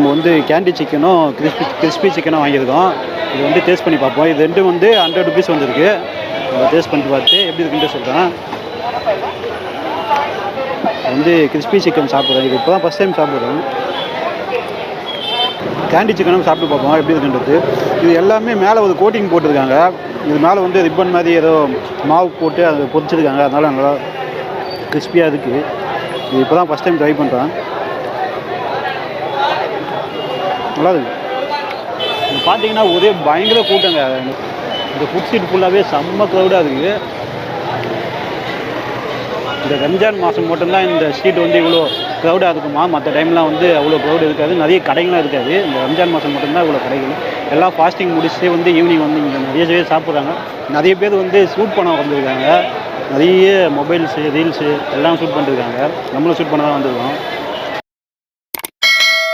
நம்ம வந்து கேண்டி சிக்கனும் கிறிஸ்பி சிக்கனும் வாங்கியிருக்கோம். இது வந்து டேஸ்ட் பண்ணி பார்ப்போம். இது ரெண்டும் வந்து 100 ருபீஸ் வந்துருக்கு. நம்ம டேஸ்ட் பண்ணி பார்த்து எப்படி இருக்குன்னு சொல்கிறேன். வந்து கிறிஸ்பி சிக்கன் சாப்பிட்றேன். இது இப்போ தான் ஃபஸ்ட் டைம் சாப்பிட்றேன். கேண்டி சிக்கனும் சாப்பிட்டு பார்ப்போம் எப்படி இருக்குன்றது. இது எல்லாமே மேலே ஒரு கோட்டிங் போட்டிருக்காங்க. இது மேலே வந்து ரிப்பன் மாதிரி ஏதோ மாவு போட்டு அதை பொரிச்சிருக்காங்க. அதனால் நல்லா கிறிஸ்பியாக இருக்குது. இது இப்போ தான் ஃபஸ்ட் டைம் ட்ரை பண்ணுறேன். நல்லா இருக்குது. இது பார்த்தீங்கன்னா ஒரே பயங்கர கூட்டங்க. இந்த ஃபுட் ஸ்ட்ரீட் ஃபுல்லாகவே செம்ம க்ரௌடாக இருக்குது. இந்த ரம்ஜான் மாதம் மட்டும்தான் இந்த ஸ்ட்ரீட் வந்து இவ்வளோ க்ரௌடாக இருக்குமா. மற்ற டைம்லாம் வந்து அவ்வளோ க்ரௌட் இருக்காது. நிறைய கடைகள்லாம் இருக்காது. இந்த ரம்ஜான் மாதம் மட்டும்தான் இவ்வளோ கடைகள். எல்லாம் ஃபாஸ்டிங் முடிச்சுட்டு வந்து ஈவினிங் வந்து இங்கே நிறைய சாப்பிட்றாங்க. நிறைய பேர் வந்து ஷூட் பண்ண வந்திருக்காங்க. நிறைய மொபைல்ஸு ரீல்ஸு எல்லாம் ஷூட் பண்ணிருக்காங்க. நம்மளும் ஷூட் பண்ண தான் வந்திருக்கோம்.